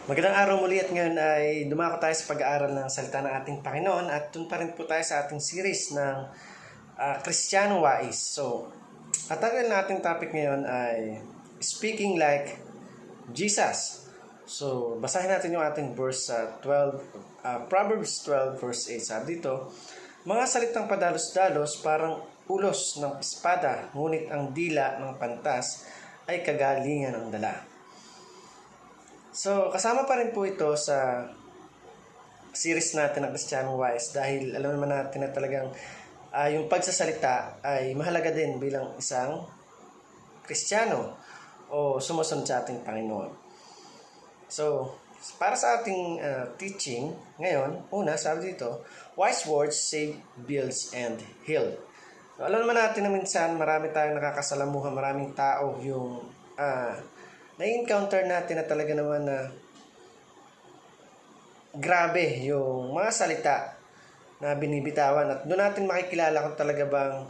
Magandang araw muli at ngayon ay dumako tayo sa pag-aaral ng salita ng ating Panginoon at dun pa rin po tayo sa ating series ng Kristiyano Wais. So, at ang ating topic ngayon ay Speaking Like Jesus. So, basahin natin yung ating verse 12, Proverbs 12 verse 8. Sabi dito, mga salitang padalos-dalos parang ulos ng espada, ngunit ang dila ng pantas ay kagalingan ng dala. So, kasama pa rin po ito sa series natin ng Kristiyano Wise dahil alam naman natin na talagang yung pagsasalita ay mahalaga din bilang isang Kristiyano o sumusunod sa ating Panginoon. So, para sa ating teaching ngayon, una, sabi dito, wise words save, builds, and heal. So, alam naman natin na minsan marami tayong nakakasalamuhan, maraming tao yung na-encounter natin na talaga naman na grabe yung mga salita na binibitawan at doon natin makikilala kung talaga bang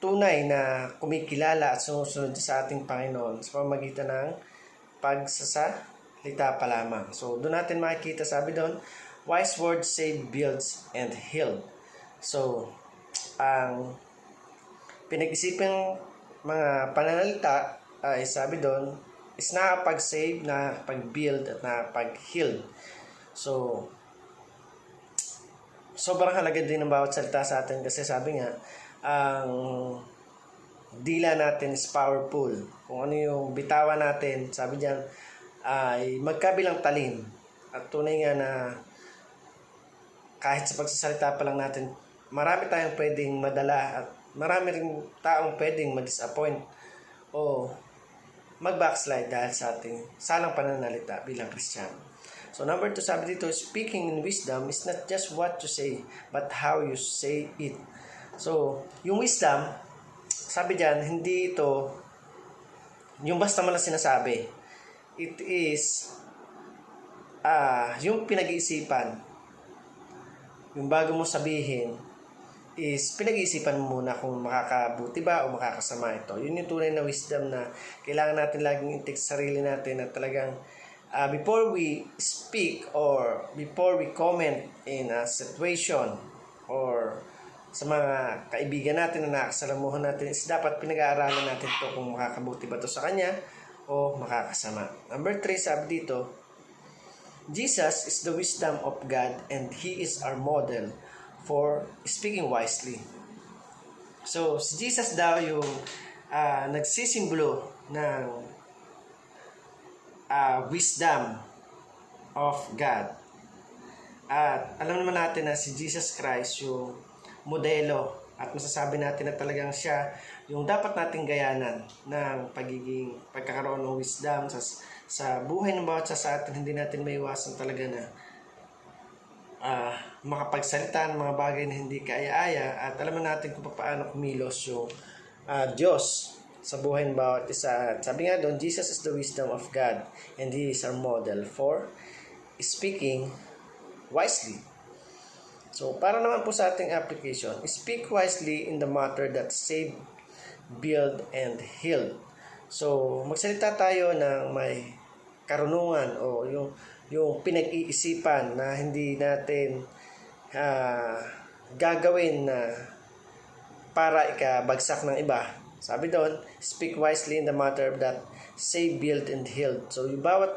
tunay na kumikilala at sumusunod sa ating Panginoon sa pamamagitan ng pagsasalita pa lamang. So doon natin makikita, sabi doon, wise words save, builds, and heal. So ang pinag-isipang mga pananalita ay sabi doon is nakapag-save, nakapag-build, at nakapag-heal. So, sobrang halaga din ng bawat salita sa atin kasi sabi nga, ang dila natin is powerful. Kung ano yung bitawan natin, sabi diyan, ay magkabilang talim. At tunay nga na kahit sa pagsasalita pa lang natin, marami tayong pwedeng madala at marami rin taong pwedeng ma-disappoint o mag-backslide dahil sa ating salang pananalita bilang Kristiyano. So number 2, sabi dito, speaking in wisdom is not just what you say, but how you say it. So, yung wisdom, sabi diyan, hindi ito yung basta mo lang sinasabi. It is yung pinag-iisipan. Yung bago mo sabihin is pinag-iisipan mo muna kung makakabuti ba o makakasama ito. Yun yung tunay na wisdom na kailangan natin laging intake sa sarili natin na talagang before we speak or before we comment in a situation or sa mga kaibigan natin na nakasalamuhan natin is dapat pinag-aaralan natin ito kung makakabuti ba ito sa kanya o makakasama. Number 3, sabi dito, Jesus is the wisdom of God and He is our model for speaking wisely. So, si Jesus daw yung nagsisimbolo ng wisdom of God. At alam naman natin na si Jesus Christ yung modelo at masasabi natin na talagang siya yung dapat nating gayanan ng pagkakaroon ng wisdom sa buhay ng bawat sa atin. Hindi natin maiwasan talaga na makapagsalita ng mga bagay na hindi kaaya-aya at alam natin kung paano kumilos yung Diyos sa buhay ng bawat isa. Sabi nga doon, Jesus is the wisdom of God and He is our model for speaking wisely. So, para naman po sa ating application, speak wisely in the matter that save, build, and heal. So, magsalita tayo ng may karunungan o yung pinag-iisipan na hindi natin gagawin na para ikabagsak ng iba. Sabi doon, speak wisely in the matter that save, build, and heal. So, yung bawat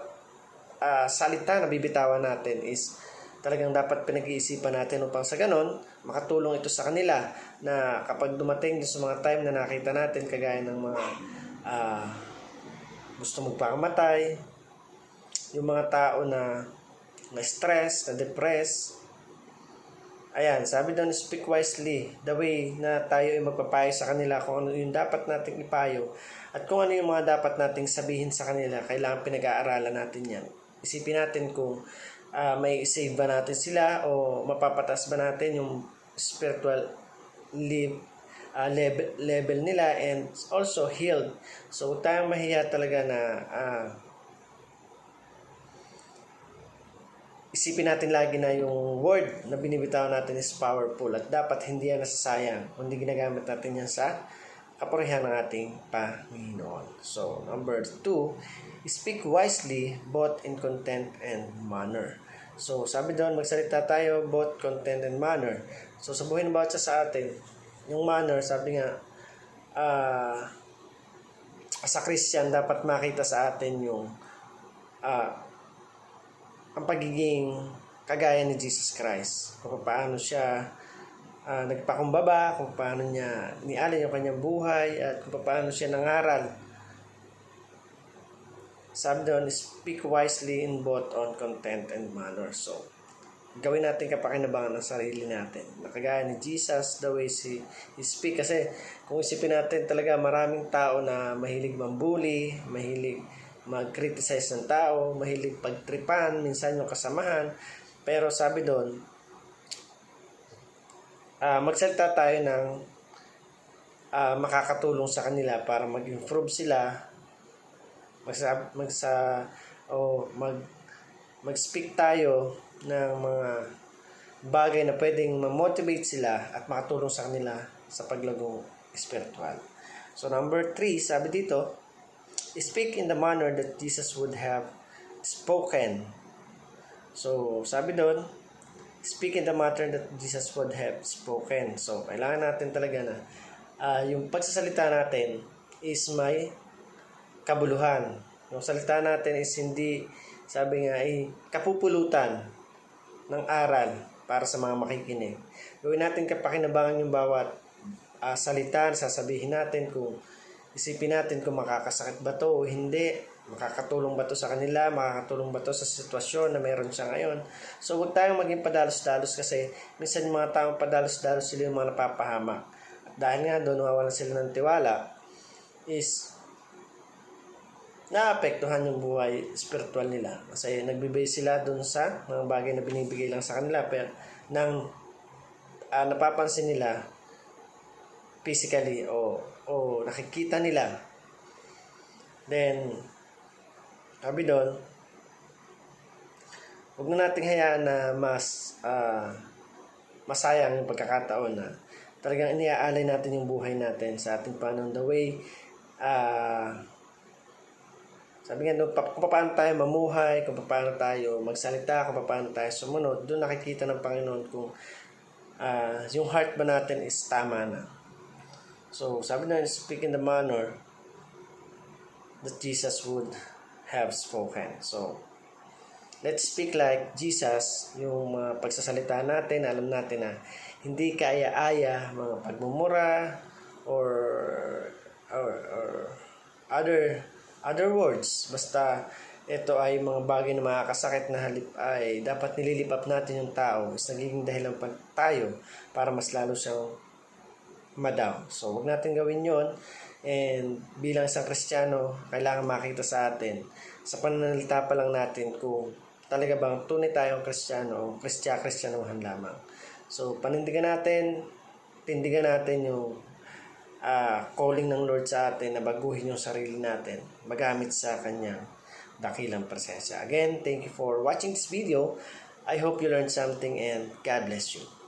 salita na bibitawan natin is talagang dapat pinag-iisipan natin upang sa ganon, makatulong ito sa kanila na kapag dumating sa mga time na nakita natin kagaya ng mga gusto magpakamatay, yung mga tao na stress, na depress. Ayan, sabi doon, speak wisely, the way na tayo ay magpapayo sa kanila kung ano yung dapat nating ipayo at kung ano yung mga dapat nating sabihin sa kanila, kailangan pinag-aaralan natin yan. Isipin natin kung may save ba natin sila o mapapatas ba natin yung spiritual level nila and also healed. So, tayong mahiya talaga na isipin natin lagi na yung word na binibitaw natin is powerful at dapat hindi yan nasasayang kundi ginagamit natin yan sa kapurihan ng ating Panginoon. So, number 2, speak wisely both in content and manner. So, sabi doon, magsalita tayo both content and manner. So, sa buhay ng bawat isa sa atin, yung manner, sabi nga, sa Christian, dapat makita sa atin yung ang pagiging kagaya ni Jesus Christ. Kung paano siya nagpakumbaba, kung paano niya nialay yung kanyang buhay, at kung paano siya nangaral. Sabi doon, speak wisely in both on content and manner. So, gawin natin kapakinabangan ng sarili natin. Nakagaya ni Jesus, the way he speak. Kasi kung isipin natin talaga, maraming tao na mahilig mambuli, mahilig mag-criticize ng tao, mahilig pagtripan, minsan yung kasamahan. Pero sabi doon, magsalita tayo ng makakatulong sa kanila para mag-improve sila, mag-speak tayo ng mga bagay na pwedeng ma-motivate sila at makatulong sa kanila sa paglagong spiritual. So number 3, sabi dito, speak in the manner that Jesus would have spoken. So sabi doon, speak in the matter that Jesus would have spoken. So, kailangan natin talaga na yung pagsasalita natin is may kabuluhan. Yung salita natin is hindi, sabi nga, kapupulutan ng aral para sa mga makikinig. Gawin natin kapakinabangan yung bawat salita, sasabihin natin kung isipin natin kung makakasakit ba to o hindi. Makakatulong ba to sa kanila? Makakatulong ba to sa sitwasyon na meron siya ngayon? So, huwag tayong maging padalos-dalos kasi minsan yung mga taong padalos-dalos sila yung mga napapahamak. At dahil nga doon, nawawalan sila ng tiwala, is naapektuhan yung buhay spiritual nila. Kasi nagbibase sila doon sa mga bagay na binibigay lang sa kanila. Pero nang napapansin nila physically o nakikita nila, then sabi doon, huwag na nating hayaan na masayang yung pagkakataon na talagang iniaalay natin yung buhay natin sa ating Panginoon. The way, sabi nga doon, kung paano tayo mamuhay, kung paano tayo magsalita, kung paano tayo sumunod, doon nakikita ng Panginoon kung yung heart ba natin is tama na. So, sabi na, speak in the manner that Jesus would have spoken. So, let's speak like Jesus, yung pagsasalita natin, alam natin na hindi kaaya-aya, mga pagmumura, or other words. Basta, ito ay mga bagay na makakasakit na halip ay dapat nililipap natin yung tao. Is nagiging dahilan pa tayo para mas lalo siyang madaw. So, huwag natin gawin yon. And bilang isang Kristiyano, kailangan makita sa atin sa pananalita pa lang natin kung talaga bang tunay tayong Kristiyano o Kristyanuhan lamang. So, panindigan natin, tindigan natin yung calling ng Lord sa atin na baguhin yung sarili natin, magamit sa kanyang dakilang presensya. Again, thank you for watching this video. I hope you learned something and God bless you.